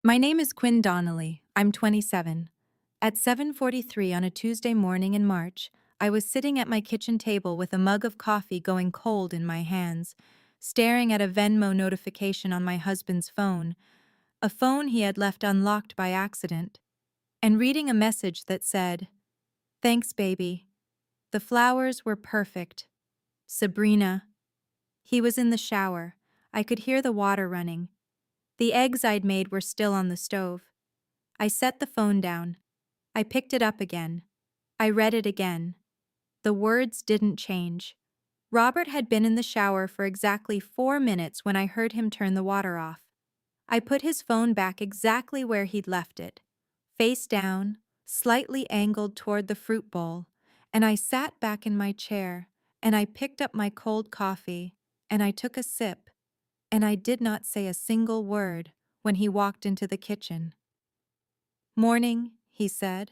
My name is Quinn Donnelly. I'm 27. At 7:43 on a Tuesday morning in March, I was sitting at my kitchen table with a mug of coffee going cold in my hands, staring at a Venmo notification on my husband's phone, a phone he had left unlocked by accident, and reading a message that said, "Thanks, baby. The flowers were perfect. Sabrina." He was in the shower. I could hear the water running. The eggs I'd made were still on the stove. I set the phone down. I picked it up again. I read it again. The words didn't change. Robert had been in the shower for exactly 4 minutes when I heard him turn the water off. I put his phone back exactly where he'd left it, face down, slightly angled toward the fruit bowl, and I sat back in my chair, and I picked up my cold coffee, and I took a sip, and I did not say a single word when he walked into the kitchen. "Morning," he said.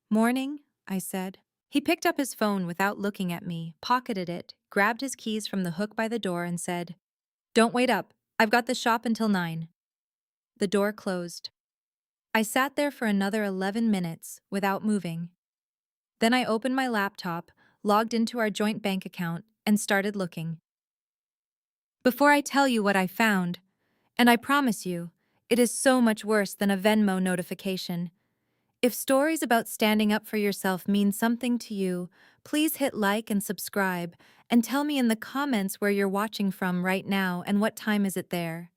"Morning," I said. He picked up his phone without looking at me, pocketed it, grabbed his keys from the hook by the door and said, "Don't wait up. I've got the shop until 9. The door closed. I sat there for another 11 minutes without moving. Then I opened my laptop, logged into our joint bank account, and started looking. Before I tell you what I found, and I promise you, it is so much worse than a Venmo notification. If stories about standing up for yourself mean something to you, please hit like and subscribe, and tell me in the comments where you're watching from right now and what time is it there.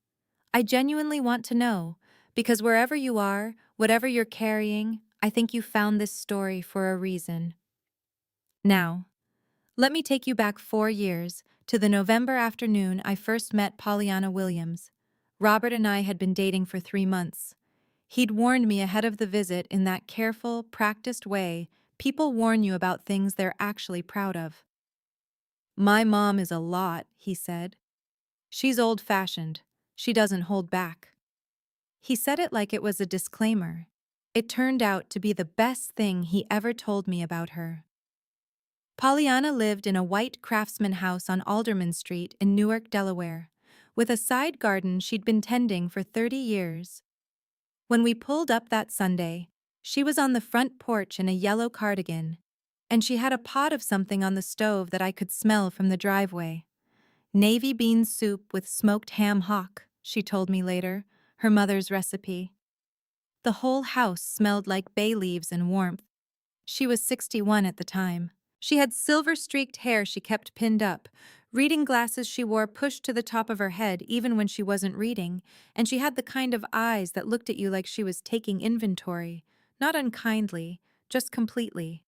I genuinely want to know, because wherever you are, whatever you're carrying, I think you found this story for a reason. Now, let me take you back 4 years, to the November afternoon I first met Pollyanna Williams. Robert and I had been dating for 3 months. He'd warned me ahead of the visit in that careful, practiced way people warn you about things they're actually proud of. "My mom is a lot," he said. "She's old-fashioned. She doesn't hold back." He said it like it was a disclaimer. It turned out to be the best thing he ever told me about her. Pollyanna lived in a white craftsman house on Alderman Street in Newark, Delaware, with a side garden she'd been tending for 30 years. When we pulled up that Sunday, she was on the front porch in a yellow cardigan, and she had a pot of something on the stove that I could smell from the driveway. Navy bean soup with smoked ham hock, she told me later, her mother's recipe. The whole house smelled like bay leaves and warmth. She was 61 at the time. She had silver-streaked hair she kept pinned up, reading glasses she wore pushed to the top of her head even when she wasn't reading, and she had the kind of eyes that looked at you like she was taking inventory, not unkindly, just completely.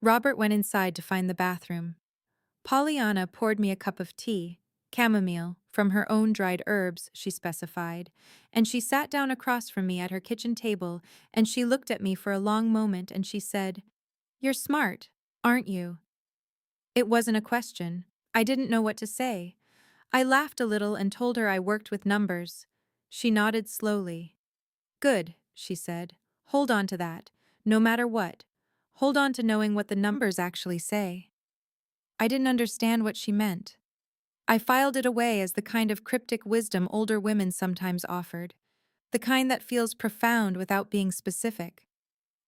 Robert went inside to find the bathroom. Pollyanna poured me a cup of tea, chamomile, from her own dried herbs, she specified, and she sat down across from me at her kitchen table, and she looked at me for a long moment and she said, "You're smart, aren't you?" It wasn't a question. I didn't know what to say. I laughed a little and told her I worked with numbers. She nodded slowly. "Good," she said. "Hold on to that, no matter what. Hold on to knowing what the numbers actually say." I didn't understand what she meant. I filed it away as the kind of cryptic wisdom older women sometimes offered, the kind that feels profound without being specific.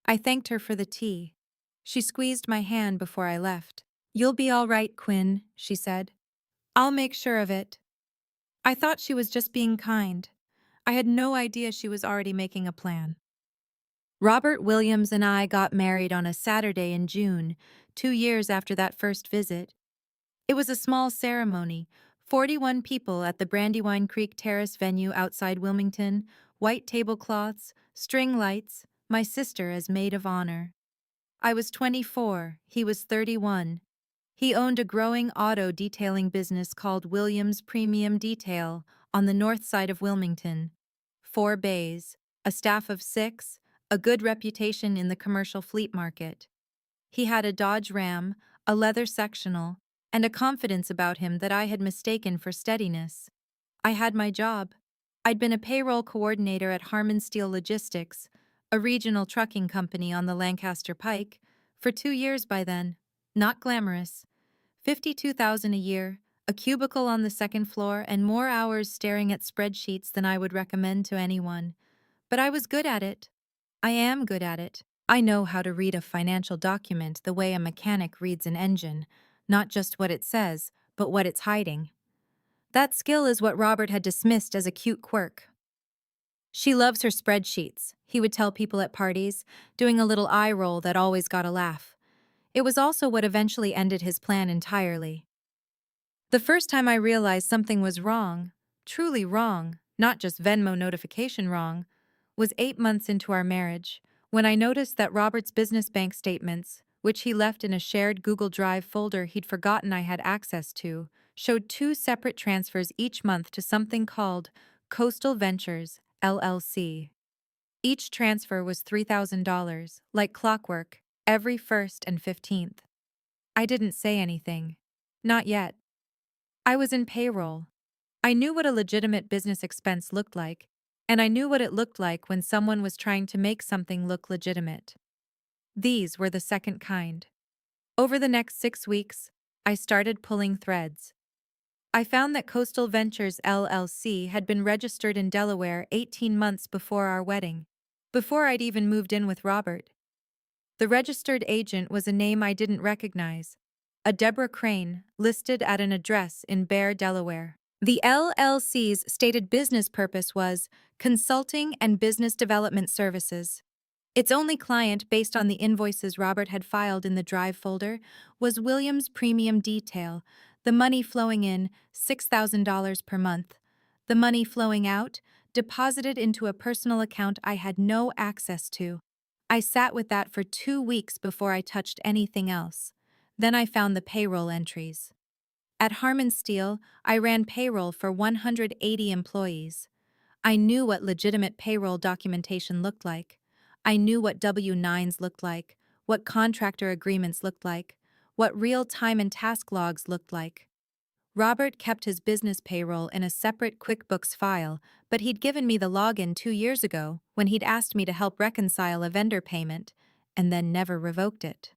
I thanked her for the tea. She squeezed my hand before I left. "You'll be all right, Quinn," she said. "I'll make sure of it." I thought she was just being kind. I had no idea she was already making a plan. Robert Williams and I got married on a Saturday in June, 2 years after that first visit. It was a small ceremony, 41 people at the Brandywine Creek Terrace venue outside Wilmington, white tablecloths, string lights, my sister as maid of honor. I was 24, he was 31. He owned a growing auto detailing business called Williams Premium Detail on the north side of Wilmington. 4 bays, a staff of 6, a good reputation in the commercial fleet market. He had a Dodge Ram, a leather sectional, and a confidence about him that I had mistaken for steadiness. I had my job. I'd been a payroll coordinator at Harmon Steel Logistics, a regional trucking company on the Lancaster Pike, for 2 years by then. Not glamorous. $52,000 a year, a cubicle on the second floor, and more hours staring at spreadsheets than I would recommend to anyone. But I was good at it. I am good at it. I know how to read a financial document the way a mechanic reads an engine, not just what it says, but what it's hiding. That skill is what Robert had dismissed as a cute quirk. She loves her spreadsheets, he would tell people at parties, doing a little eye roll that always got a laugh. It was also what eventually ended his plan entirely. The first time I realized something was wrong, truly wrong, not just Venmo notification wrong, was 8 months into our marriage, when I noticed that Robert's business bank statements, which he left in a shared Google Drive folder he'd forgotten I had access to, showed two separate transfers each month to something called Coastal Ventures, LLC. Each transfer was $3,000, like clockwork, every 1st and 15th. I didn't say anything. Not yet. I was in payroll. I knew what a legitimate business expense looked like, and I knew what it looked like when someone was trying to make something look legitimate. These were the second kind. Over the next 6 weeks, I started pulling threads. I found that Coastal Ventures LLC had been registered in Delaware 18 months before our wedding, before I'd even moved in with Robert. The registered agent was a name I didn't recognize, a Deborah Crane, listed at an address in Bear, Delaware. The LLC's stated business purpose was consulting and business development services. Its only client, based on the invoices Robert had filed in the Drive folder, was Williams Premium Detail, the money flowing in $6,000 per month. The money flowing out, deposited into a personal account I had no access to. I sat with that for 2 weeks before I touched anything else. Then I found the payroll entries. At Harmon Steel, I ran payroll for 180 employees. I knew what legitimate payroll documentation looked like. I knew what W-9s looked like, what contractor agreements looked like, what real time and task logs looked like. Robert kept his business payroll in a separate QuickBooks file, but he'd given me the login 2 years ago when he'd asked me to help reconcile a vendor payment, and then never revoked it.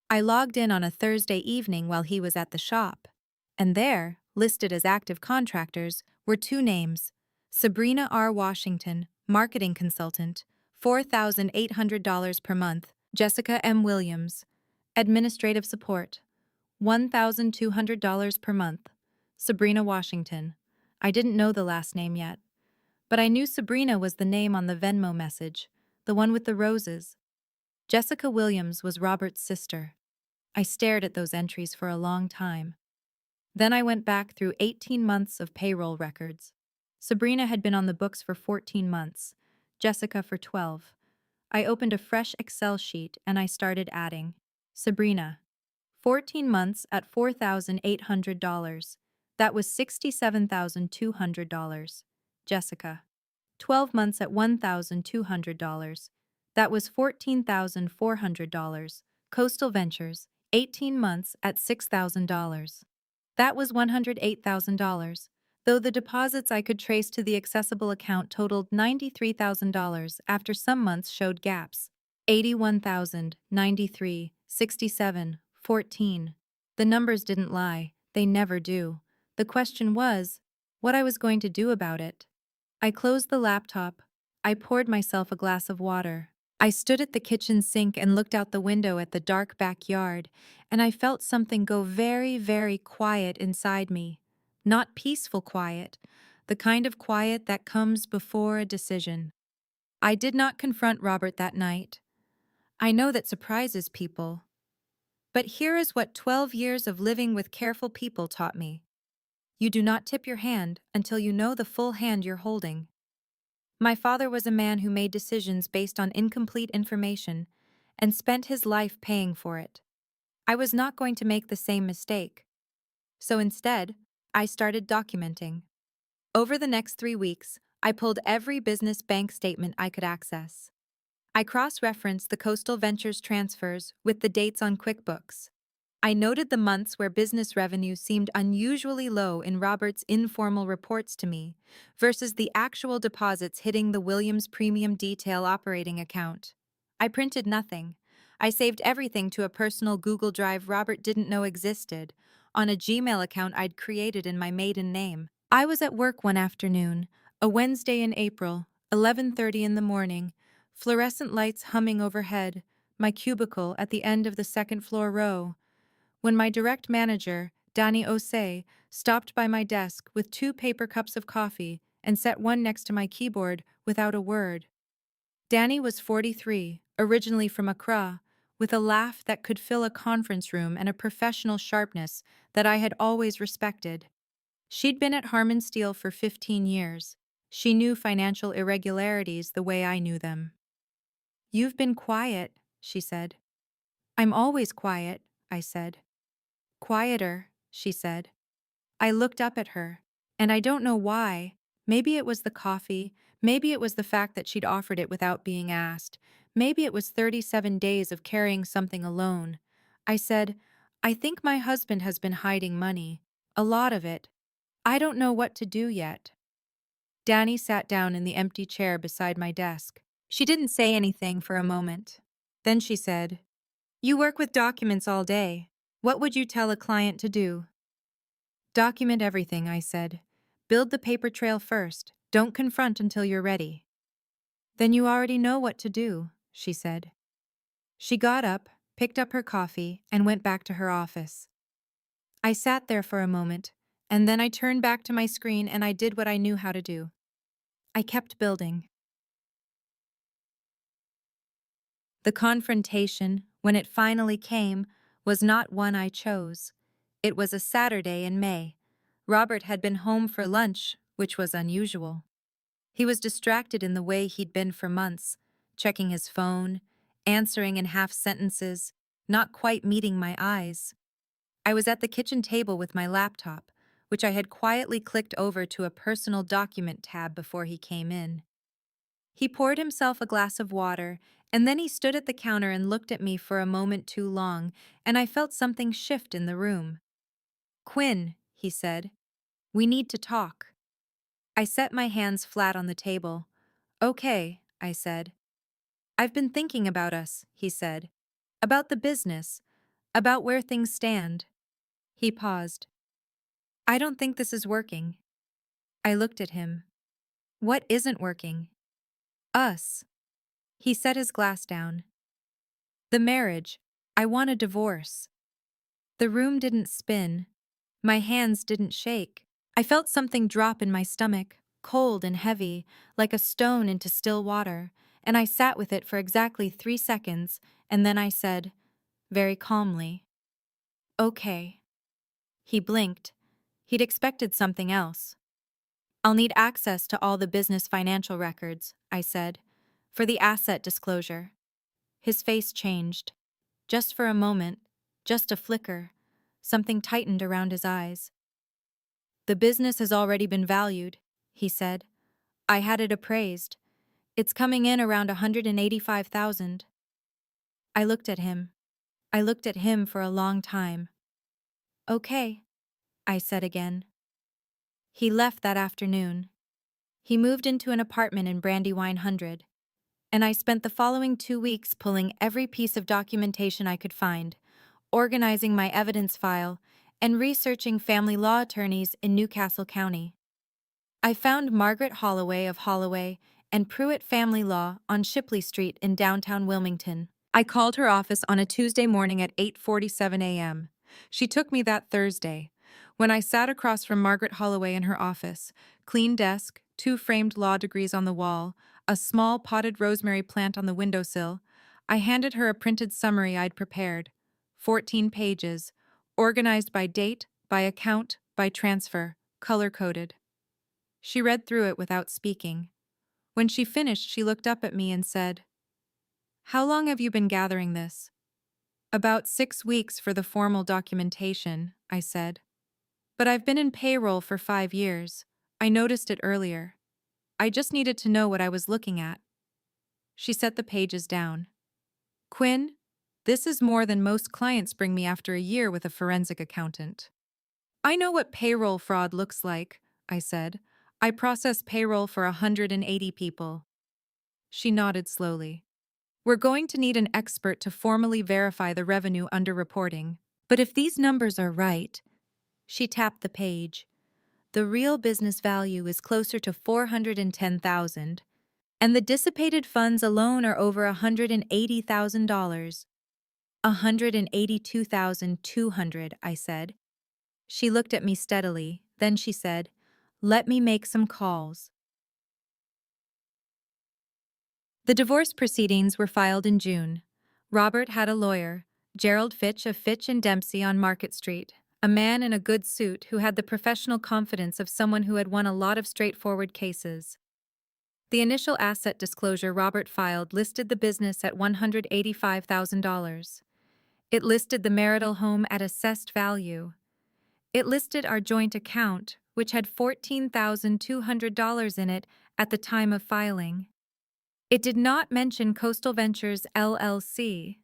I logged in on a Thursday evening while he was at the shop, and there, listed as active contractors, were two names: Sabrina R. Washington, marketing consultant, $4,800 per month; Jessica M. Williams, administrative support, $1,200 per month. Sabrina Washington. I didn't know the last name yet, but I knew Sabrina was the name on the Venmo message, the one with the roses. Jessica Williams was Robert's sister. I stared at those entries for a long time. Then I went back through 18 months of payroll records. Sabrina had been on the books for 14 months, Jessica for 12. I opened a fresh Excel sheet and I started adding. Sabrina. 14 months at $4,800. That was $67,200. Jessica. 12 months at $1,200. That was $14,400. Coastal Ventures. 18 months at $6,000. That was $108,000, though the deposits I could trace to the accessible account totaled $93,000 after some months showed gaps. 81,000, 93, 67, 14. The numbers didn't lie, they never do. The question was, what I was going to do about it. I closed the laptop. I poured myself a glass of water. I stood at the kitchen sink and looked out the window at the dark backyard, and I felt something go very, very quiet inside me. Not peaceful quiet, the kind of quiet that comes before a decision. I did not confront Robert that night. I know that surprises people. But here is what 12 years of living with careful people taught me. You do not tip your hand until you know the full hand you're holding. My father was a man who made decisions based on incomplete information and spent his life paying for it. I was not going to make the same mistake. So instead, I started documenting. Over the next 3 weeks, I pulled every business bank statement I could access. I cross-referenced the Coastal Ventures transfers with the dates on QuickBooks. I noted the months where business revenue seemed unusually low in Robert's informal reports to me versus the actual deposits hitting the Williams Premium Detail operating account. I printed nothing. I saved everything to a personal Google Drive Robert didn't know existed, on a Gmail account I'd created in my maiden name. I was at work one afternoon, a Wednesday in April, 11:30 in the morning, fluorescent lights humming overhead, my cubicle at the end of the second floor row. When my direct manager, Danny Osei, stopped by my desk with 2 paper cups of coffee and set one next to my keyboard without a word. Danny was 43, originally from Accra, with a laugh that could fill a conference room and a professional sharpness that I had always respected. She'd been at Harman Steel for 15 years. She knew financial irregularities the way I knew them. "You've been quiet," she said. "I'm always quiet," I said. "Quieter," she said. I looked up at her, and I don't know why. Maybe it was the coffee, maybe it was the fact that she'd offered it without being asked, maybe it was 37 days of carrying something alone. I said, "I think my husband has been hiding money. A lot of it. I don't know what to do yet." Danny sat down in the empty chair beside my desk. She didn't say anything for a moment. Then she said, "You work with documents all day. What would you tell a client to do?" "Document everything," I said. "Build the paper trail first. Don't confront until you're ready." "Then you already know what to do," she said. She got up, picked up her coffee, and went back to her office. I sat there for a moment, and then I turned back to my screen and I did what I knew how to do. I kept building. The confrontation, when it finally came, was not one I chose. It was a Saturday in May. Robert had been home for lunch, which was unusual. He was distracted in the way he'd been for months, checking his phone, answering in half sentences, not quite meeting my eyes. I was at the kitchen table with my laptop, which I had quietly clicked over to a personal document tab before he came in. He poured himself a glass of water, and then he stood at the counter and looked at me for a moment too long, and I felt something shift in the room. "Quinn," he said, "we need to talk." I set my hands flat on the table. "Okay," I said. "I've been thinking about us," he said. "About the business. About where things stand." He paused. "I don't think this is working." I looked at him. "What isn't working?" "Us." He set his glass down. "The marriage. I want a divorce." The room didn't spin. My hands didn't shake. I felt something drop in my stomach, cold and heavy, like a stone into still water, and I sat with it for exactly 3 seconds, and then I said, very calmly, "Okay." He blinked. He'd expected something else. "I'll need access to all the business financial records," I said, "for the asset disclosure." His face changed. Just for a moment, just a flicker, something tightened around his eyes. "The business has already been valued," he said. "I had it appraised. It's coming in around 185,000. I looked at him. I looked at him for a long time. "Okay," I said again. He left that afternoon. He moved into an apartment in Brandywine 100, and I spent the following 2 weeks pulling every piece of documentation I could find, organizing my evidence file, and researching family law attorneys in Newcastle County. I found Margaret Holloway of Holloway and Pruitt Family Law on Shipley Street in downtown Wilmington. I called her office on a Tuesday morning at 8:47 a.m. She took me that Thursday. When I sat across from Margaret Holloway in her office, clean desk, 2 framed law degrees on the wall, a small potted rosemary plant on the windowsill, I handed her a printed summary I'd prepared. 14 pages, organized by date, by account, by transfer, color-coded. She read through it without speaking. When she finished, she looked up at me and said, "How long have you been gathering this?" "About 6 weeks for the formal documentation," I said. "But I've been in payroll for 5 years. I noticed it earlier. I just needed to know what I was looking at." She set the pages down. "Quinn, this is more than most clients bring me after a year with a forensic accountant." "I know what payroll fraud looks like," I said. "I process payroll for 180 people." She nodded slowly. "We're going to need an expert to formally verify the revenue under reporting. But if these numbers are right," she tapped the page, "the real business value is closer to 410,000. And the dissipated funds alone are over $180,000. $182,200, I said. She looked at me steadily, then she said, "Let me make some calls." The divorce proceedings were filed in June. Robert had a lawyer, Gerald Fitch of Fitch and Dempsey on Market Street, a man in a good suit who had the professional confidence of someone who had won a lot of straightforward cases. The initial asset disclosure Robert filed listed the business at $185,000. It listed the marital home at assessed value. It listed our joint account, which had $14,200 in it at the time of filing. It did not mention Coastal Ventures LLC.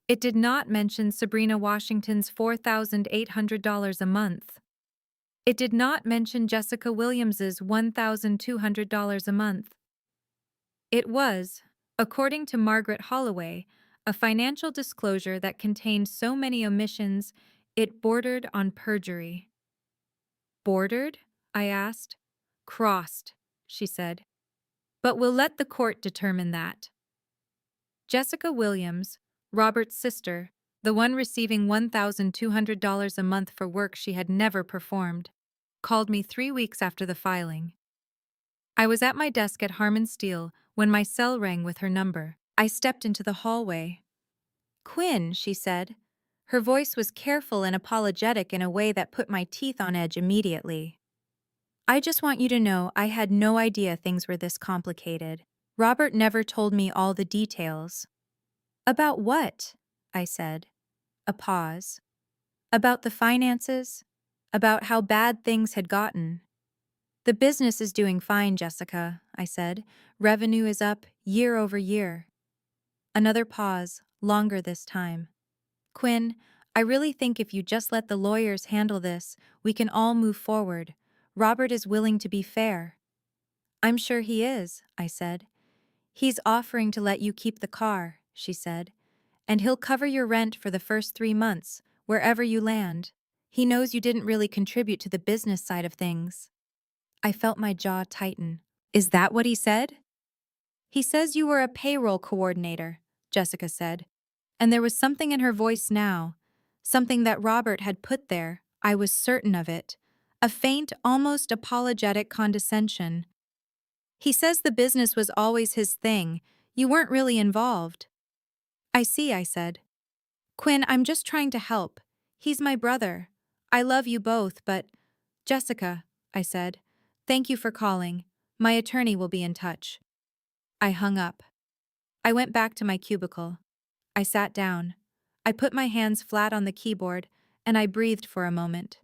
It did not mention Sabrina Washington's $4,800 a month. It did not mention Jessica Williams's $1,200 a month. It was, according to Margaret Holloway, a financial disclosure that contained so many omissions it bordered on perjury. Bordered? I asked. Crossed, she said. But we'll let the court determine that. Jessica Williams, Robert's sister, the one receiving $1,200 a month for work she had never performed, called me 3 weeks after the filing. I was at my desk at Harmon Steele when my cell rang with her number. I stepped into the hallway. "Quinn," she said. Her voice was careful and apologetic in a way that put my teeth on edge immediately. "I just want you to know I had no idea things were this complicated. Robert never told me all the details." "About what?" I said. A pause. "About the finances. About how bad things had gotten." "The business is doing fine, Jessica," I said. "Revenue is up year over year." Another pause, longer this time. "Quinn, I really think if you just let the lawyers handle this, we can all move forward. Robert is willing to be fair." "I'm sure he is," I said. "He's offering to let you keep the car," she said. "And he'll cover your rent for the first 3 months, wherever you land. He knows you didn't really contribute to the business side of things." I felt my jaw tighten. "Is that what he said?" "He says you were a payroll coordinator," Jessica said. And there was something in her voice now, something that Robert had put there, I was certain of it, a faint, almost apologetic condescension. "He says the business was always his thing. You weren't really involved." "I see," I said. "Quinn, I'm just trying to help. He's my brother. I love you both, but—" "Jessica," I said, "thank you for calling. My attorney will be in touch." I hung up. I went back to my cubicle. I sat down. I put my hands flat on the keyboard, and I breathed for a moment.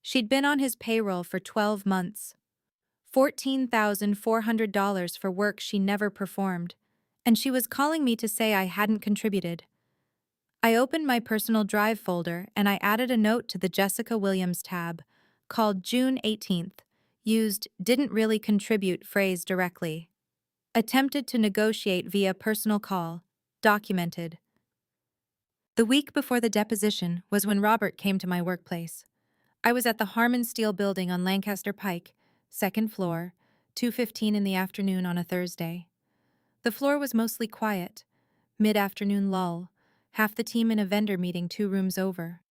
She'd been on his payroll for 12 months. $14,400 for work she never performed, and she was calling me to say I hadn't contributed. I opened my personal drive folder and I added a note to the Jessica Williams tab, called June 18th, used "didn't really contribute" phrase directly. Attempted to negotiate via personal call. Documented. The week before the deposition was when Robert came to my workplace. I was at the Harmon Steele building on Lancaster Pike, 2nd floor, 2:15 in the afternoon on a Thursday. The floor was mostly quiet. Mid-afternoon lull, half the team in a vendor meeting 2 rooms over.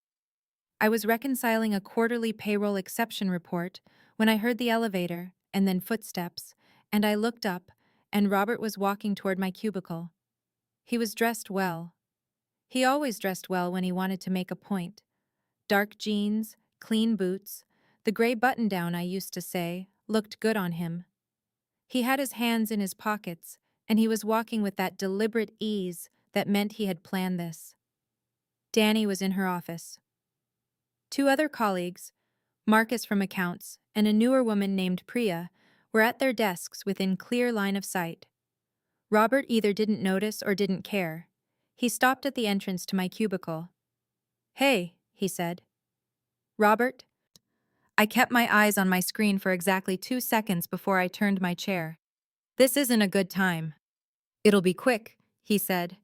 I was reconciling a quarterly payroll exception report when I heard the elevator and then footsteps, and I looked up, and Robert was walking toward my cubicle. He was dressed well. He always dressed well when he wanted to make a point. Dark jeans, clean boots, the gray button-down I used to say, looked good on him. He had his hands in his pockets, and he was walking with that deliberate ease that meant he had planned this. Danny was in her office. 2 other colleagues, Marcus from accounts and a newer woman named Priya, were at their desks within clear line of sight. Robert either didn't notice or didn't care. He stopped at the entrance to my cubicle. "Hey," he said. "Robert?" I kept my eyes on my screen for exactly 2 seconds before I turned my chair. "This isn't a good time." "It'll be quick," he said.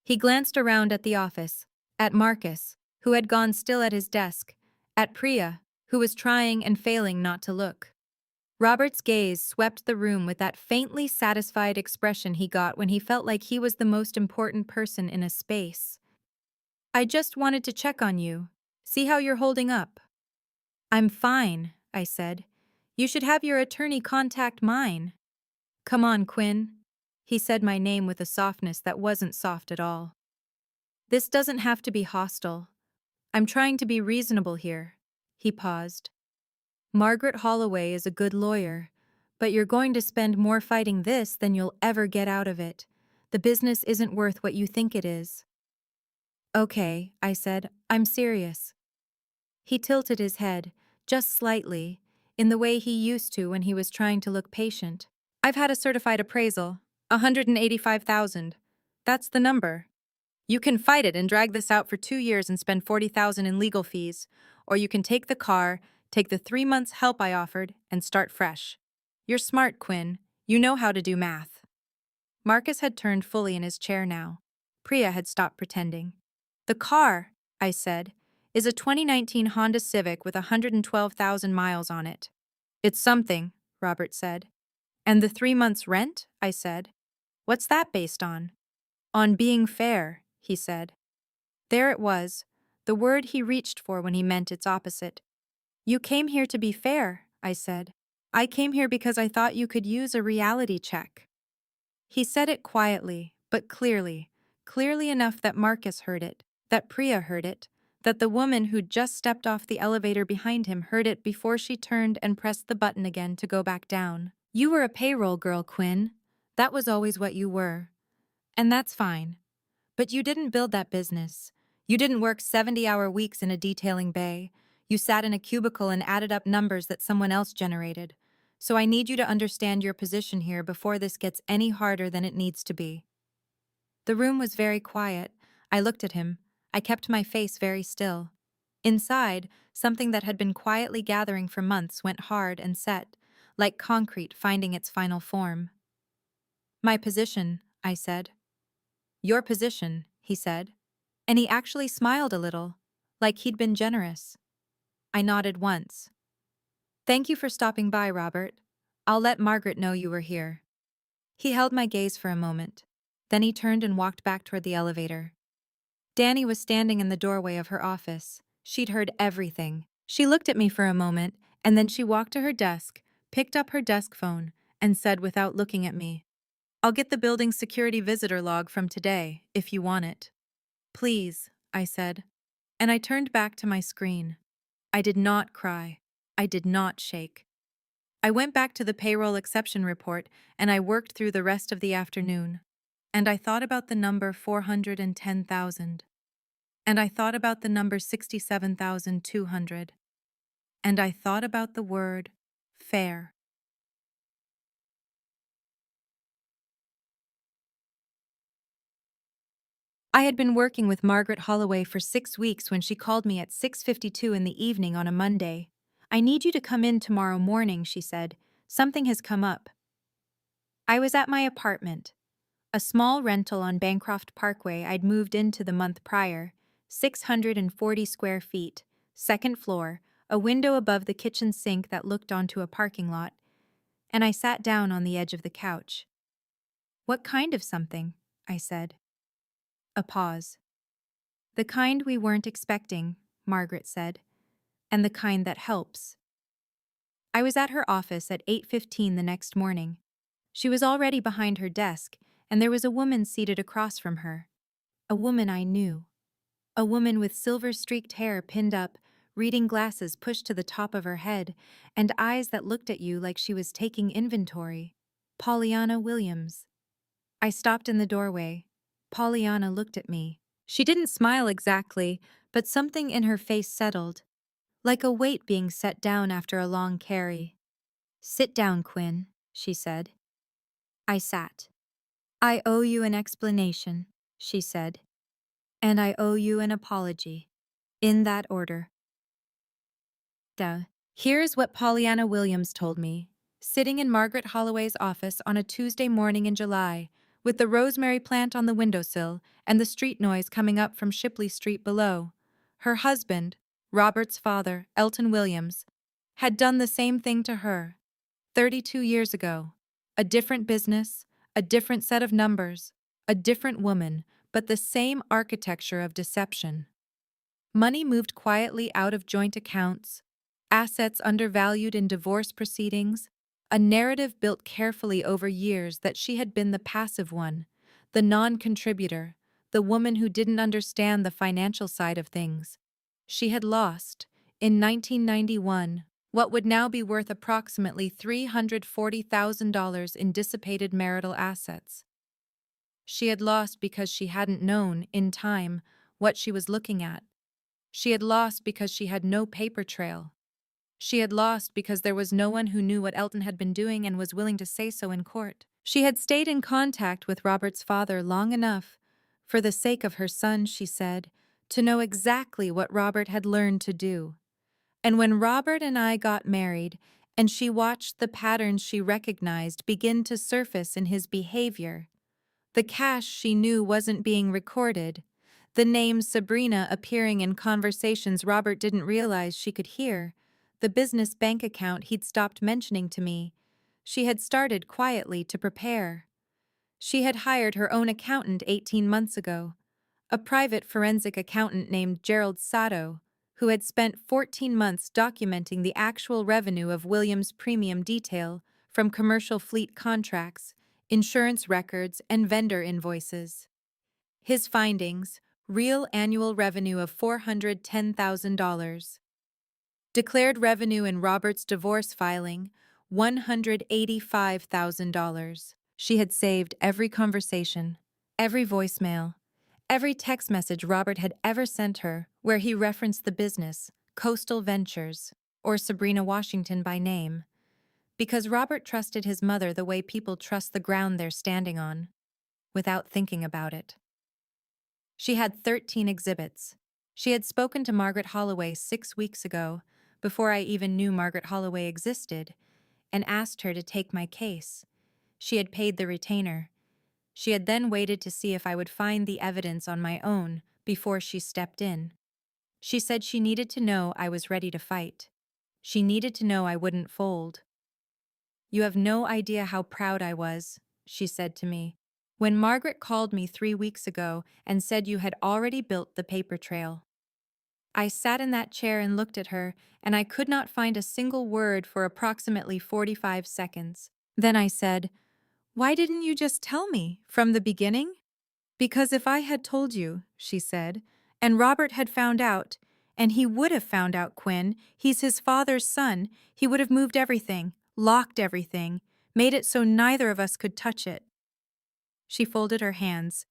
He glanced around at the office, at Marcus, who had gone still at his desk, at Priya, who was trying and failing not to look. Robert's gaze swept the room with that faintly satisfied expression he got when he felt like he was the most important person in a space. I just wanted to check on you. See how you're holding up. I'm fine, I said. You should have your attorney contact mine. Come on, Quinn. He said my name with a softness that wasn't soft at all. This doesn't have to be hostile. I'm trying to be reasonable here. He paused. Margaret Holloway is a good lawyer, but you're going to spend more fighting this than you'll ever get out of it. The business isn't worth what you think it is. Okay, I said, I'm serious. He tilted his head, just slightly, in the way he used to when he was trying to look patient. I've had a certified appraisal, 185,000. That's the number. You can fight it and drag this out for 2 years and spend 40,000 in legal fees, or you can take the car, take the 3 months help I offered, and start fresh. You're smart, Quinn. You know how to do math. Marcus had turned fully in his chair now. Priya had stopped pretending. The car, I said, is a 2019 Honda Civic with 112,000 miles on it. It's something, Robert said. And the 3 months rent? I said. What's that based on? On being fair, he said. There it was, the word he reached for when he meant its opposite. You came here to be fair, I said. I came here because I thought you could use a reality check. He said it quietly, but clearly, clearly enough that Marcus heard it, that Priya heard it, that the woman who'd just stepped off the elevator behind him heard it before she turned and pressed the button again to go back down. You were a payroll girl, Quinn. That was always what you were. And that's fine. But you didn't build that business. You didn't work 70-hour weeks in a detailing bay. You sat in a cubicle and added up numbers that someone else generated. So I need you to understand your position here before this gets any harder than it needs to be. The room was very quiet. I looked at him. I kept my face very still. Inside, something that had been quietly gathering for months went hard and set, like concrete finding its final form. My position, I said. Your position, he said. And he actually smiled a little, like he'd been generous. I nodded once. Thank you for stopping by, Robert. I'll let Margaret know you were here. He held my gaze for a moment. Then he turned and walked back toward the elevator. Danny was standing in the doorway of her office. She'd heard everything. She looked at me for a moment, and then she walked to her desk, picked up her desk phone, and said without looking at me, I'll get the building's security visitor log from today, if you want it. Please, I said, and I turned back to my screen. I did not cry. I did not shake. I went back to the payroll exception report and I worked through the rest of the afternoon. And I thought about the number 410,000. And I thought about the number 67,200. And I thought about the word fair. I had been working with Margaret Holloway for 6 weeks when she called me at 6:52 in the evening on a Monday. I need you to come in tomorrow morning, she said. Something has come up. I was at my apartment, a small rental on Bancroft Parkway I'd moved into the month prior, 640 square feet, second floor, a window above the kitchen sink that looked onto a parking lot, and I sat down on the edge of the couch. What kind of something? I said. A pause. The kind we weren't expecting, Margaret said, and the kind that helps. I was at her office at 8:15 the next morning. She was already behind her desk, and there was a woman seated across from her. A woman I knew. A woman with silver-streaked hair pinned up, reading glasses pushed to the top of her head, and eyes that looked at you like she was taking inventory. Pollyanna Williams. I stopped in the doorway. Pollyanna looked at me. She didn't smile exactly, but something in her face settled, like a weight being set down after a long carry. Sit down, Quinn, she said. I sat. I owe you an explanation, she said. And I owe you an apology. In that order. Duh. Here's what Pollyanna Williams told me, sitting in Margaret Holloway's office on a Tuesday morning in July, with the rosemary plant on the windowsill and the street noise coming up from Shipley Street below. Her husband, Robert's father, Elton Williams, had done the same thing to her. 32 years ago. A different business, a different set of numbers, a different woman, but the same architecture of deception. Money moved quietly out of joint accounts, assets undervalued in divorce proceedings, a narrative built carefully over years that she had been the passive one, the non-contributor, the woman who didn't understand the financial side of things. She had lost, in 1991, what would now be worth approximately $340,000 in dissipated marital assets. She had lost because she hadn't known, in time, what she was looking at. She had lost because she had no paper trail. She had lost because there was no one who knew what Elton had been doing and was willing to say so in court. She had stayed in contact with Robert's father long enough, for the sake of her son, she said, to know exactly what Robert had learned to do. And when Robert and I got married, and she watched the patterns she recognized begin to surface in his behavior, the cash she knew wasn't being recorded, the name Sabrina appearing in conversations Robert didn't realize she could hear, the business bank account he'd stopped mentioning to me, she had started quietly to prepare. She had hired her own accountant 18 months ago, a private forensic accountant named Gerald Sato, who had spent 14 months documenting the actual revenue of Williams' premium detail from commercial fleet contracts, insurance records, and vendor invoices. His findings: real annual revenue of $410,000. Declared revenue in Robert's divorce filing, $185,000. She had saved every conversation, every voicemail, every text message Robert had ever sent her where he referenced the business, Coastal Ventures, or Sabrina Washington by name, because Robert trusted his mother the way people trust the ground they're standing on, without thinking about it. She had 13 exhibits. She had spoken to Margaret Holloway 6 weeks ago, before I even knew Margaret Holloway existed, and asked her to take my case. She had paid the retainer. She had then waited to see if I would find the evidence on my own before she stepped in. She said she needed to know I was ready to fight. She needed to know I wouldn't fold. "You have no idea how proud I was," she said to me, "when Margaret called me 3 weeks ago and said you had already built the paper trail." I sat in that chair and looked at her, and I could not find a single word for approximately 45 seconds. Then I said, "Why didn't you just tell me from the beginning?" "Because if I had told you," she said, "and Robert had found out, and he would have found out, Quinn, he's his father's son, he would have moved everything, locked everything, made it so neither of us could touch it." She folded her hands.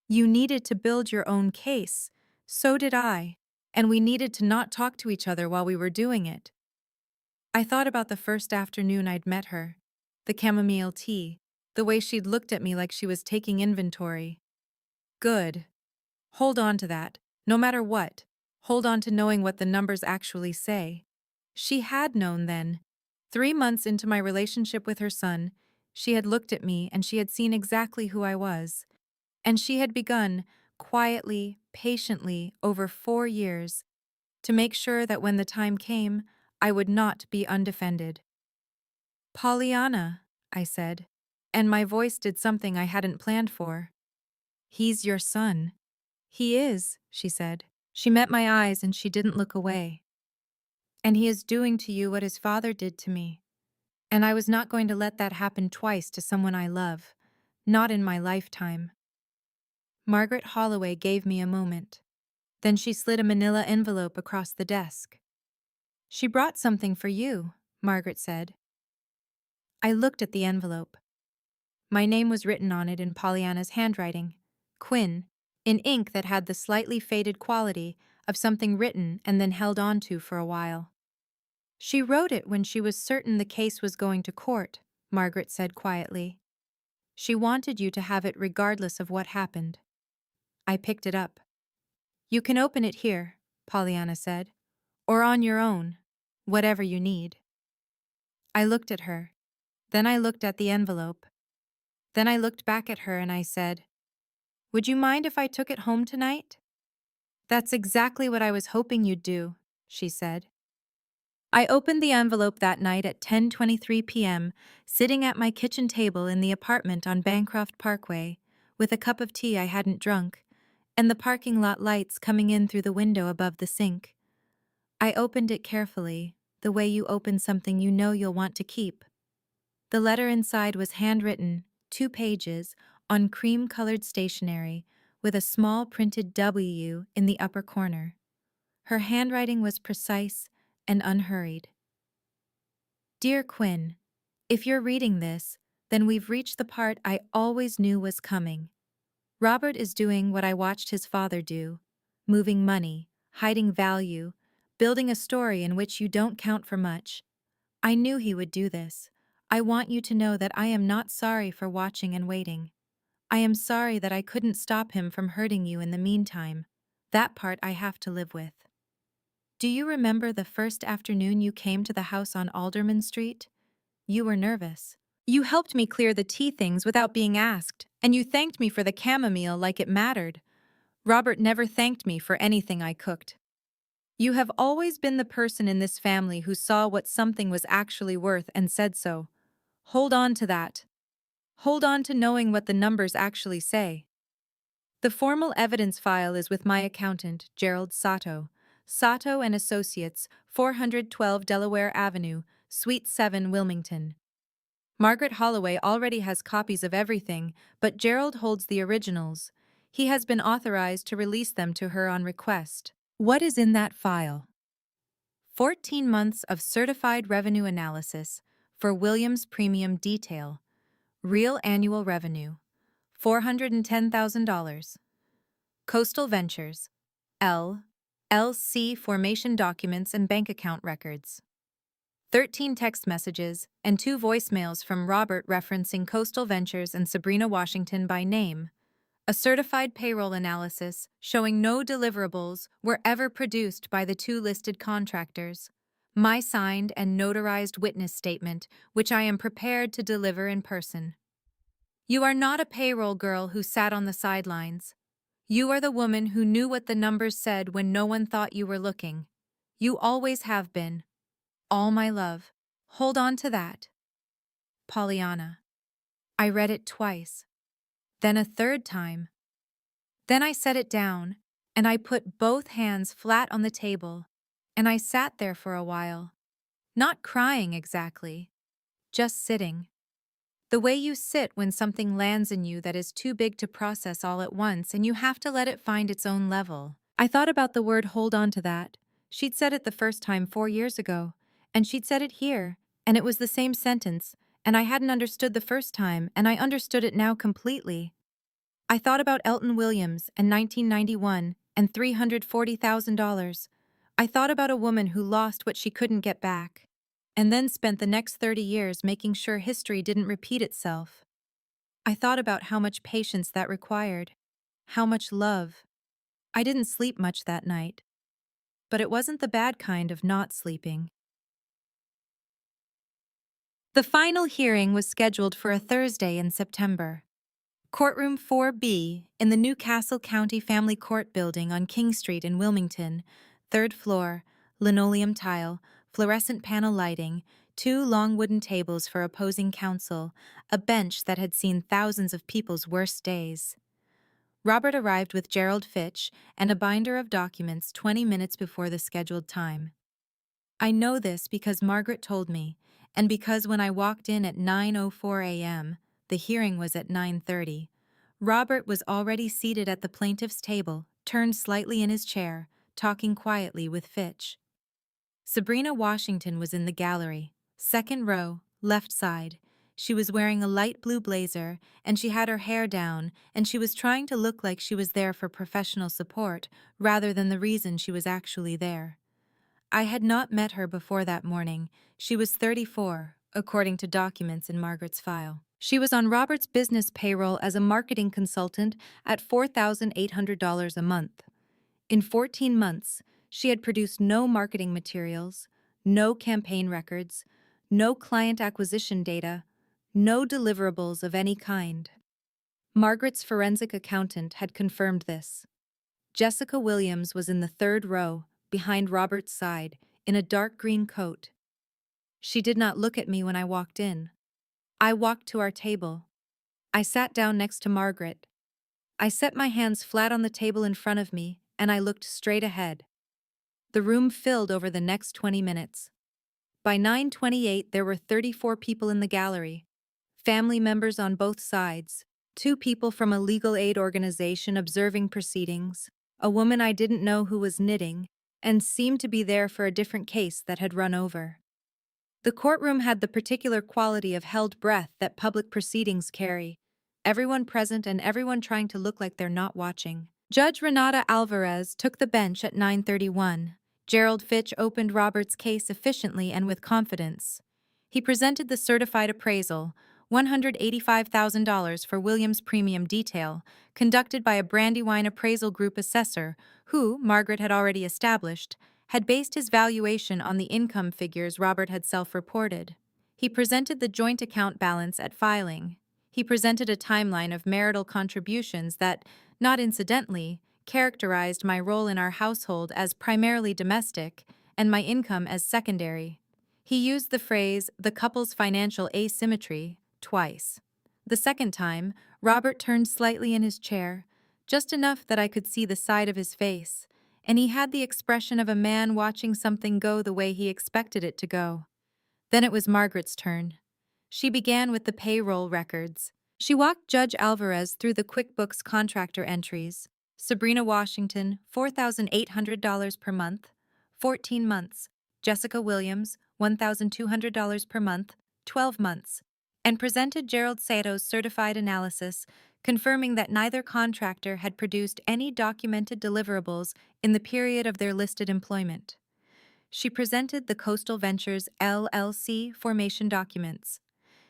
"You needed to build your own case. So did I. And we needed to not talk to each other while we were doing it." I thought about the first afternoon I'd met her, the chamomile tea, the way she'd looked at me like she was taking inventory. Good. Hold on to that, no matter what. Hold on to knowing what the numbers actually say. She had known then. 3 months into my relationship with her son, she had looked at me and she had seen exactly who I was. And she had begun, quietly, patiently, over 4 years, to make sure that when the time came, I would not be undefended. "Pollyanna," I said, and my voice did something I hadn't planned for. "He's your son." "He is," she said. She met my eyes and she didn't look away. "And he is doing to you what his father did to me. And I was not going to let that happen twice to someone I love. Not in my lifetime." Margaret Holloway gave me a moment. Then she slid a manila envelope across the desk. "She brought something for you," Margaret said. I looked at the envelope. My name was written on it in Pollyanna's handwriting, Quinn, in ink that had the slightly faded quality of something written and then held on to for a while. "She wrote it when she was certain the case was going to court," Margaret said quietly. "She wanted you to have it regardless of what happened." I picked it up. "You can open it here," Pollyanna said, "or on your own, whatever you need." I looked at her. Then I looked at the envelope. Then I looked back at her and I said, "Would you mind if I took it home tonight?" "That's exactly what I was hoping you'd do," she said. I opened the envelope that night at 10:23 p.m., sitting at my kitchen table in the apartment on Bancroft Parkway, with a cup of tea I hadn't drunk, and the parking lot lights coming in through the window above the sink. I opened it carefully, the way you open something you know you'll want to keep. The letter inside was handwritten, 2 pages, on cream-colored stationery, with a small printed W in the upper corner. Her handwriting was precise and unhurried. Dear Quinn, if you're reading this, then we've reached the part I always knew was coming. Robert is doing what I watched his father do, moving money, hiding value, building a story in which you don't count for much. I knew he would do this. I want you to know that I am not sorry for watching and waiting. I am sorry that I couldn't stop him from hurting you in the meantime. That part I have to live with. Do you remember the first afternoon you came to the house on Alderman Street? You were nervous. You helped me clear the tea things without being asked, and you thanked me for the chamomile like it mattered. Robert never thanked me for anything I cooked. You have always been the person in this family who saw what something was actually worth and said so. Hold on to that. Hold on to knowing what the numbers actually say. The formal evidence file is with my accountant, Gerald Sato. Sato and Associates, 412 Delaware Avenue, Suite 7, Wilmington. Margaret Holloway already has copies of everything, but Gerald holds the originals. He has been authorized to release them to her on request. What is in that file? 14 months of certified revenue analysis for Williams Premium Detail. Real annual revenue, $410,000. Coastal Ventures, LLC formation documents and bank account records. 13 text messages and 2 voicemails from Robert referencing Coastal Ventures and Sabrina Washington by name. A certified payroll analysis showing no deliverables were ever produced by the 2 listed contractors. My signed and notarized witness statement, which I am prepared to deliver in person. You are not a payroll girl who sat on the sidelines. You are the woman who knew what the numbers said when no one thought you were looking. You always have been. All my love. Hold on to that. Pollyanna. I read it twice. Then a third time. Then I set it down, and I put both hands flat on the table, and I sat there for a while. Not crying exactly. Just sitting. The way you sit when something lands in you that is too big to process all at once and you have to let it find its own level. I thought about the word hold on to that. She'd said it the first time 4 years ago, and she'd said it here, and it was the same sentence, and I hadn't understood the first time, and I understood it now completely. I thought about Elton Williams and 1991 and $340,000. I thought about a woman who lost what she couldn't get back, and then spent the next 30 years making sure history didn't repeat itself. I thought about how much patience that required, how much love. I didn't sleep much that night, but it wasn't the bad kind of not sleeping. The final hearing was scheduled for a Thursday in September. Courtroom 4B in the Newcastle County Family Court Building on King Street in Wilmington, 3rd floor, linoleum tile, fluorescent panel lighting, 2 long wooden tables for opposing counsel, a bench that had seen thousands of people's worst days. Robert arrived with Gerald Fitch and a binder of documents 20 minutes before the scheduled time. I know this because Margaret told me, and because when I walked in at 9:04 a.m., the hearing was at 9:30. Robert was already seated at the plaintiff's table, turned slightly in his chair, talking quietly with Fitch. Sabrina Washington was in the gallery, 2nd row, left side. She was wearing a light blue blazer, and she had her hair down, and she was trying to look like she was there for professional support, rather than the reason she was actually there. I had not met her before that morning. She was 34, according to documents in Margaret's file. She was on Robert's business payroll as a marketing consultant at $4,800 a month. In 14 months, she had produced no marketing materials, no campaign records, no client acquisition data, no deliverables of any kind. Margaret's forensic accountant had confirmed this. Jessica Williams was in the 3rd row, behind Robert's side, in a dark green coat. She did not look at me when I walked in. I walked to our table. I sat down next to Margaret. I set my hands flat on the table in front of me, and I looked straight ahead. The room filled over the next 20 minutes. By 9:28, there were 34 people in the gallery, family members on both sides, two people from a legal aid organization observing proceedings, a woman I didn't know who was knitting, and seemed to be there for a different case that had run over. The courtroom had the particular quality of held breath that public proceedings carry, everyone present and everyone trying to look like they're not watching. Judge Renata Alvarez took the bench at 9:31. Gerald Fitch opened Robert's case efficiently and with confidence. He presented the certified appraisal, $185,000 for Williams' premium detail, conducted by a Brandywine Appraisal Group assessor who, Margaret had already established, had based his valuation on the income figures Robert had self-reported. He presented the joint account balance at filing. He presented a timeline of marital contributions that, not incidentally, characterized my role in our household as primarily domestic and my income as secondary. He used the phrase, the couple's financial asymmetry, twice. The second time, Robert turned slightly in his chair, just enough that I could see the side of his face, and he had the expression of a man watching something go the way he expected it to go. Then it was Margaret's turn. She began with the payroll records. She walked Judge Alvarez through the QuickBooks contractor entries. Sabrina Washington, $4,800 per month, 14 months. Jessica Williams, $1,200 per month, 12 months. And presented Gerald Sato's certified analysis, confirming that neither contractor had produced any documented deliverables in the period of their listed employment. She presented the Coastal Ventures LLC formation documents.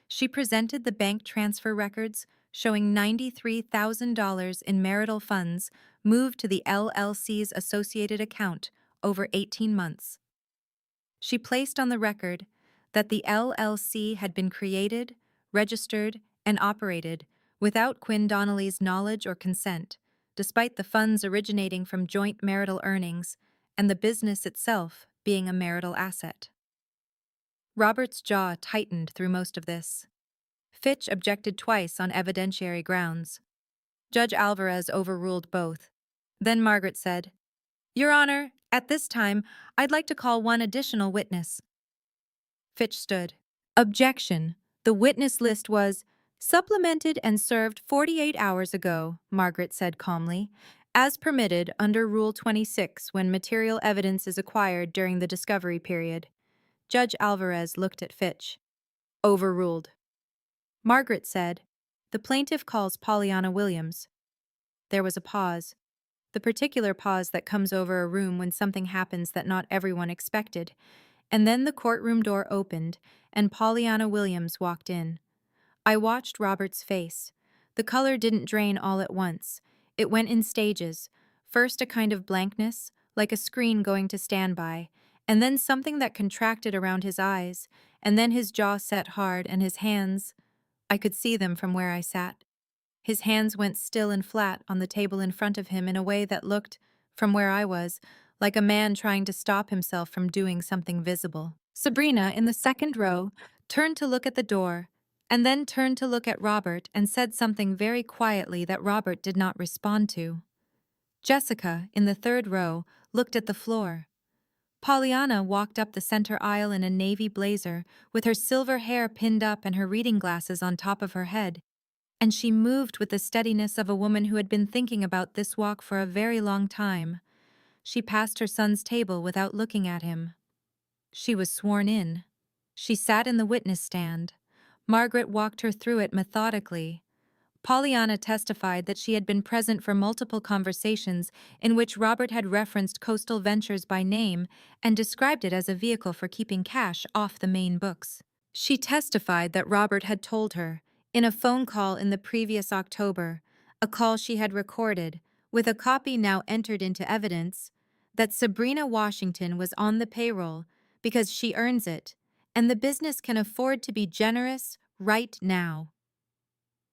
She presented the bank transfer records showing $93,000 in marital funds moved to the LLC's associated account over 18 months. She placed on the record that the LLC had been created, registered, and operated without Quinn Donnelly's knowledge or consent, despite the funds originating from joint marital earnings and the business itself being a marital asset. Robert's jaw tightened through most of this. Fitch objected twice on evidentiary grounds. Judge Alvarez overruled both. Then Margaret said, "Your Honor, at this time, I'd like to call one additional witness." Fitch stood. "Objection. The witness list was supplemented and served 48 hours ago," Margaret said calmly, "as permitted under Rule 26 when material evidence is acquired during the discovery period." Judge Alvarez looked at Fitch. "Overruled." Margaret said, "The plaintiff calls Pollyanna Williams." There was a pause. The particular pause that comes over a room when something happens that not everyone expected. And then the courtroom door opened, and Pollyanna Williams walked in. I watched Robert's face. The color didn't drain all at once. It went in stages. First a kind of blankness, like a screen going to standby, and then something that contracted around his eyes, and then his jaw set hard and his hands. I could see them from where I sat. His hands went still and flat on the table in front of him in a way that looked, from where I was, like a man trying to stop himself from doing something visible. Sabrina, in the second row, turned to look at the door, and then turned to look at Robert and said something very quietly that Robert did not respond to. Jessica, in the third row, looked at the floor. Pollyanna walked up the center aisle in a navy blazer, with her silver hair pinned up and her reading glasses on top of her head, and she moved with the steadiness of a woman who had been thinking about this walk for a very long time. She passed her son's table without looking at him. She was sworn in. She sat in the witness stand. Margaret walked her through it methodically. Pollyanna testified that she had been present for multiple conversations in which Robert had referenced Coastal Ventures by name and described it as a vehicle for keeping cash off the main books. She testified that Robert had told her, in a phone call in the previous October, a call she had recorded, with a copy now entered into evidence, that Sabrina Washington was on the payroll because she earns it, and the business can afford to be generous right now.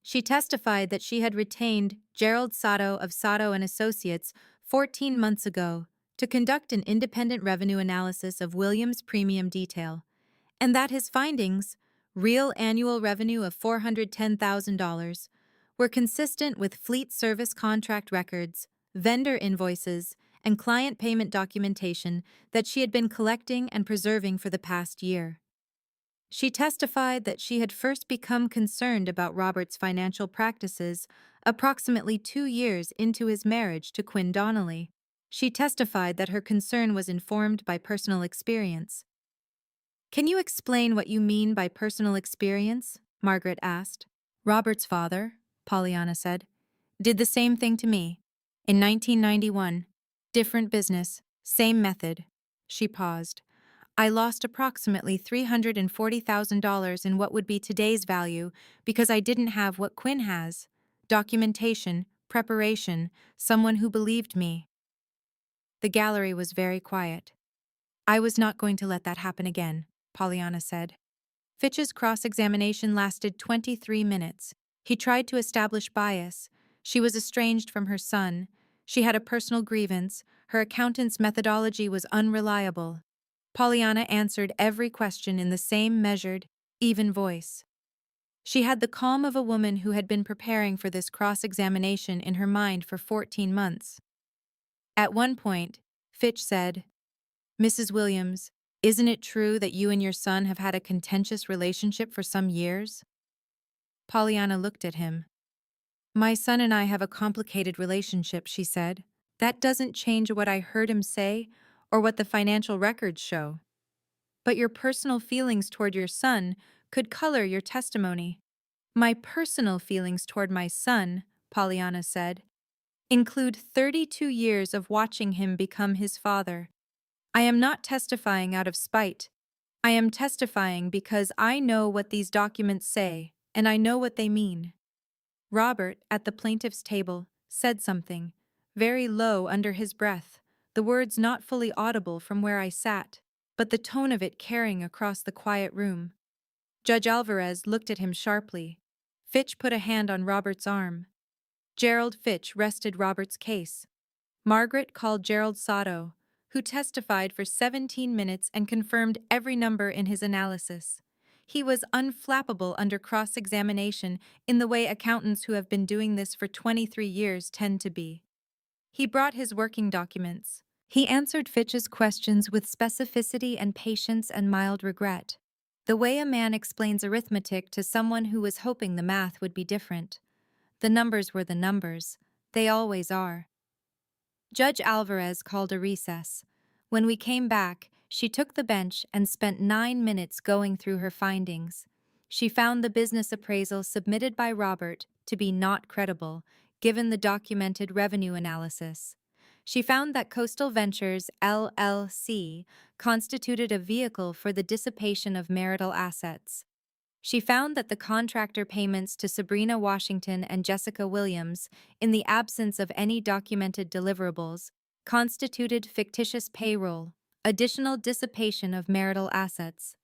She testified that she had retained Gerald Sato of Sato and Associates 14 months ago to conduct an independent revenue analysis of Williams' premium detail, and that his findings, real annual revenue of $410,000, were consistent with fleet service contract records, vendor invoices, and client payment documentation that she had been collecting and preserving for the past year. She testified that she had first become concerned about Robert's financial practices approximately 2 years into his marriage to Quinn Donnelly. She testified that her concern was informed by personal experience. "Can you explain what you mean by personal experience?" Margaret asked. "Robert's father," Pollyanna said, "did the same thing to me. In 1991. Different business, same method." She paused. "I lost approximately $340,000 in what would be today's value because I didn't have what Quinn has: documentation, preparation, someone who believed me." The gallery was very quiet. "I was not going to let that happen again," Pollyanna said. Fitch's cross-examination lasted 23 minutes. He tried to establish bias. She was estranged from her son. She had a personal grievance. Her accountant's methodology was unreliable. Pollyanna answered every question in the same measured, even voice. She had the calm of a woman who had been preparing for this cross-examination in her mind for 14 months. At one point, Fitch said, "Mrs. Williams, isn't it true that you and your son have had a contentious relationship for some years?" Pollyanna looked at him. "My son and I have a complicated relationship," she said. "That doesn't change what I heard him say or what the financial records show. But your personal feelings toward your son could color your testimony." "My personal feelings toward my son," Pollyanna said, "include 32 years of watching him become his father. I am not testifying out of spite. I am testifying because I know what these documents say, and I know what they mean." Robert, at the plaintiff's table, said something, very low under his breath, the words not fully audible from where I sat, but the tone of it carrying across the quiet room. Judge Alvarez looked at him sharply. Fitch put a hand on Robert's arm. Gerald Fitch rested Robert's case. Margaret called Gerald Sato, who testified for 17 minutes and confirmed every number in his analysis. He was unflappable under cross-examination in the way accountants who have been doing this for 23 years tend to be. He brought his working documents. He answered Fitch's questions with specificity and patience and mild regret. The way a man explains arithmetic to someone who was hoping the math would be different. The numbers were the numbers. They always are. Judge Alvarez called a recess. When we came back, she took the bench and spent 9 minutes going through her findings. She found the business appraisal submitted by Robert to be not credible, given the documented revenue analysis. She found that Coastal Ventures, LLC, constituted a vehicle for the dissipation of marital assets. She found that the contractor payments to Sabrina Washington and Jessica Williams, in the absence of any documented deliverables, constituted fictitious payroll, additional dissipation of marital assets.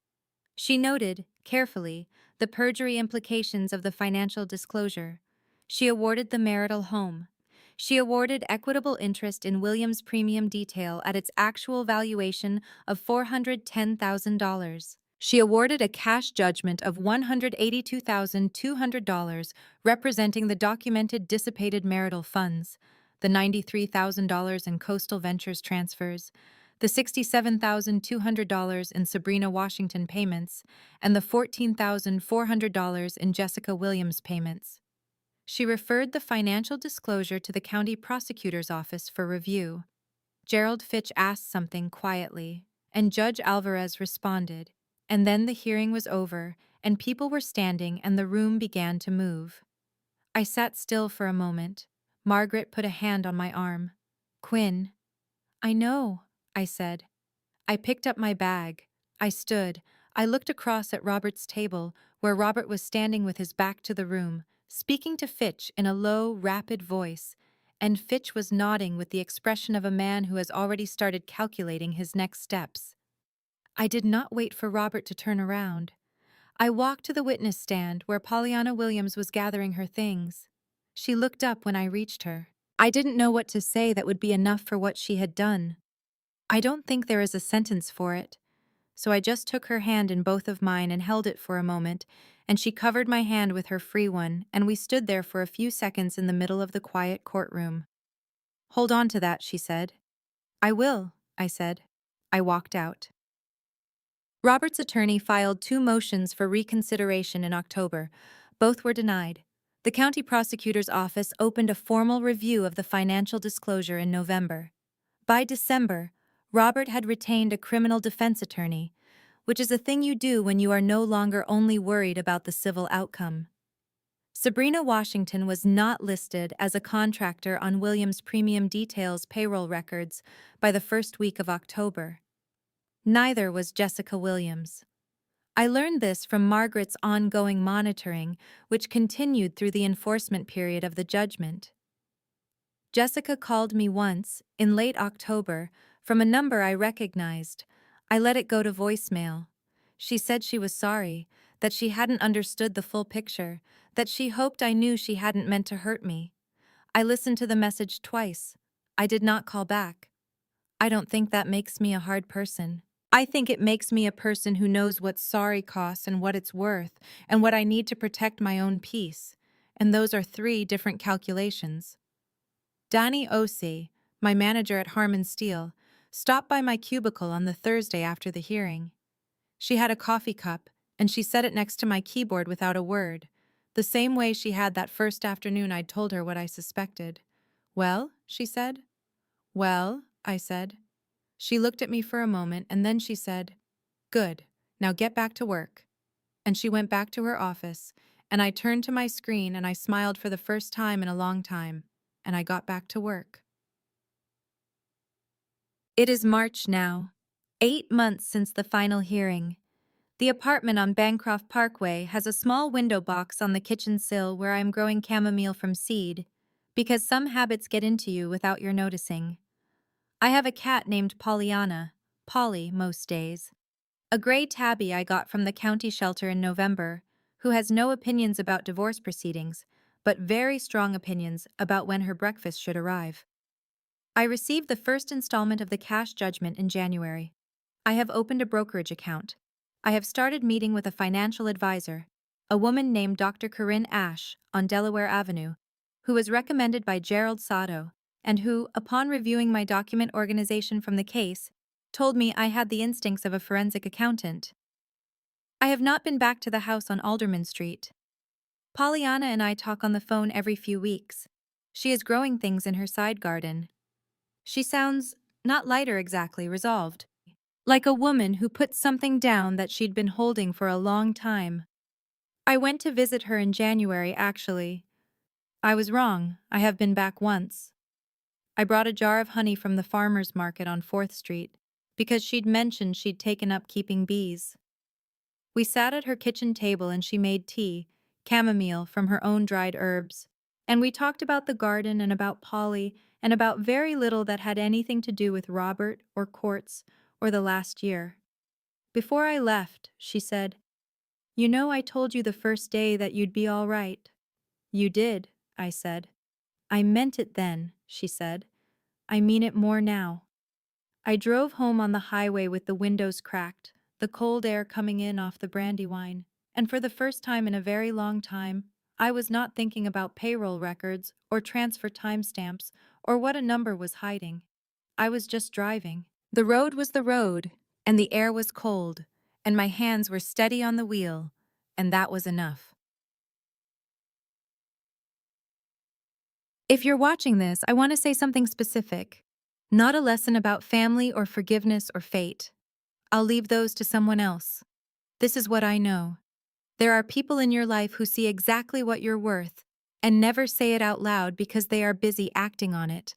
She noted, carefully, the perjury implications of the financial disclosure. She awarded the marital home. She awarded equitable interest in Williams' premium detail at its actual valuation of $410,000. She awarded a cash judgment of $182,200, representing the documented dissipated marital funds, the $93,000 in Coastal Ventures transfers, the $67,200 in Sabrina Washington payments, and the $14,400 in Jessica Williams payments. She referred the financial disclosure to the county prosecutor's office for review. Gerald Fitch asked something quietly, and Judge Alvarez responded. And then the hearing was over, and people were standing, and the room began to move. I sat still for a moment. Margaret put a hand on my arm. "Quinn." "I know," I said. I picked up my bag. I stood. I looked across at Robert's table, where Robert was standing with his back to the room, speaking to Fitch in a low, rapid voice, and Fitch was nodding with the expression of a man who has already started calculating his next steps. I did not wait for Robert to turn around. I walked to the witness stand where Pollyanna Williams was gathering her things. She looked up when I reached her. I didn't know what to say that would be enough for what she had done. I don't think there is a sentence for it. So I just took her hand in both of mine and held it for a moment, and she covered my hand with her free one, and we stood there for a few seconds in the middle of the quiet courtroom. Hold on to that, she said. I will, I said. I walked out. Robert's attorney filed 2 motions for reconsideration in October. Both were denied. The county prosecutor's office opened a formal review of the financial disclosure in November. By December, Robert had retained a criminal defense attorney, which is a thing you do when you are no longer only worried about the civil outcome. Sabrina Washington was not listed as a contractor on Williams' Premium Details payroll records by the first week of October. Neither was Jessica Williams. I learned this from Margaret's ongoing monitoring, which continued through the enforcement period of the judgment. Jessica called me once, in late October, from a number I recognized. I let it go to voicemail. She said she was sorry, that she hadn't understood the full picture, that she hoped I knew she hadn't meant to hurt me. I listened to the message twice. I did not call back. I don't think that makes me a hard person. I think it makes me a person who knows what sorry costs and what it's worth, and what I need to protect my own peace. And those are 3 different calculations. Danny Osei, my manager at Harmon Steel, stopped by my cubicle on the Thursday after the hearing. She had a coffee cup, and she set it next to my keyboard without a word, the same way she had that first afternoon I'd told her what I suspected. Well, she said. Well, I said. She looked at me for a moment, and then she said, Good, now get back to work. And she went back to her office, and I turned to my screen and I smiled for the first time in a long time, and I got back to work. It is March now, 8 months since the final hearing. The apartment on Bancroft Parkway has a small window box on the kitchen sill where I am growing chamomile from seed, because some habits get into you without your noticing. I have a cat named Pollyanna, Polly most days. A gray tabby I got from the county shelter in November, who has no opinions about divorce proceedings, but very strong opinions about when her breakfast should arrive. I received the first installment of the cash judgment in January. I have opened a brokerage account. I have started meeting with a financial advisor, a woman named Dr. Corinne Ash on Delaware Avenue, who was recommended by Gerald Sato, and who, upon reviewing my document organization from the case, told me I had the instincts of a forensic accountant. I have not been back to the house on Alderman Street. Pollyanna and I talk on the phone every few weeks. She is growing things in her side garden. She sounds, not lighter exactly, resolved. Like a woman who put something down that she'd been holding for a long time. I went to visit her in January, actually. I was wrong, I have been back once. I brought a jar of honey from the farmer's market on 4th Street, because she'd mentioned she'd taken up keeping bees. We sat at her kitchen table and she made tea, chamomile from her own dried herbs, and we talked about the garden and about Polly and about very little that had anything to do with Robert or courts or the last year. Before I left, she said, You know I told you the first day that you'd be all right. You did, I said. I meant it then, she said. I mean it more now. I drove home on the highway with the windows cracked, the cold air coming in off the Brandywine, and for the first time in a very long time, I was not thinking about payroll records or transfer timestamps or what a number was hiding. I was just driving. The road was the road, and the air was cold, and my hands were steady on the wheel, and that was enough. If you're watching this, I want to say something specific. Not a lesson about family or forgiveness or fate. I'll leave those to someone else. This is what I know. There are people in your life who see exactly what you're worth and never say it out loud because they are busy acting on it.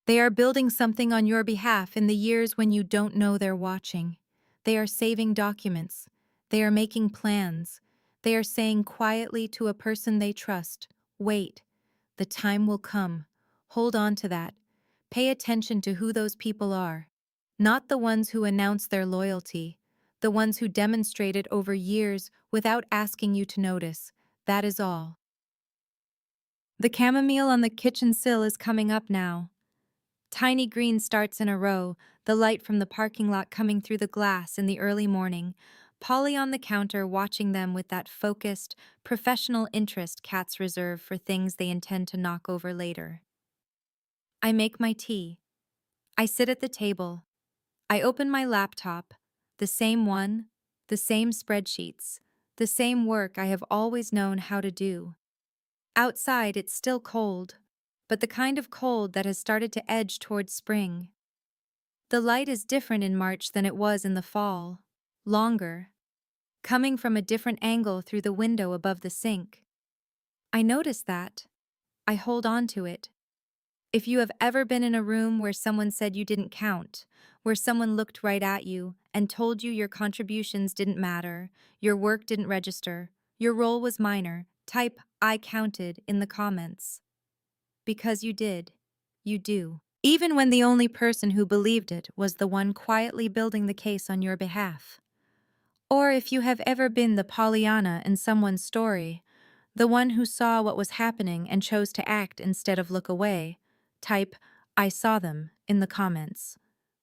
They are building something on your behalf in the years when you don't know they're watching. They are saving documents. They are making plans. They are saying quietly to a person they trust, Wait, the time will come. Hold on to that. Pay attention to who those people are. Not the ones who announce their loyalty, the ones who demonstrate it over years without asking you to notice. That is all. The chamomile on the kitchen sill is coming up now. Tiny green starts in a row, the light from the parking lot coming through the glass in the early morning. Polly on the counter watching them with that focused, professional interest cats reserve for things they intend to knock over later. I make my tea. I sit at the table. I open my laptop. The same one, the same spreadsheets, the same work I have always known how to do. Outside, it's still cold, but the kind of cold that has started to edge towards spring. The light is different in March than it was in the fall. Longer. Coming from a different angle through the window above the sink. I notice that. I hold on to it. If you have ever been in a room where someone said you didn't count, where someone looked right at you and told you your contributions didn't matter, your work didn't register, your role was minor, type "I counted" in the comments. Because you did. You do. Even when the only person who believed it was the one quietly building the case on your behalf. Or if you have ever been the Pollyanna in someone's story, the one who saw what was happening and chose to act instead of look away, type "I saw them" in the comments.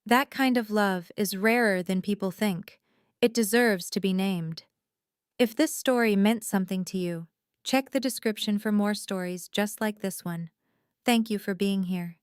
That kind of love is rarer than people think. It deserves to be named. If this story meant something to you, check the description for more stories just like this one. Thank you for being here.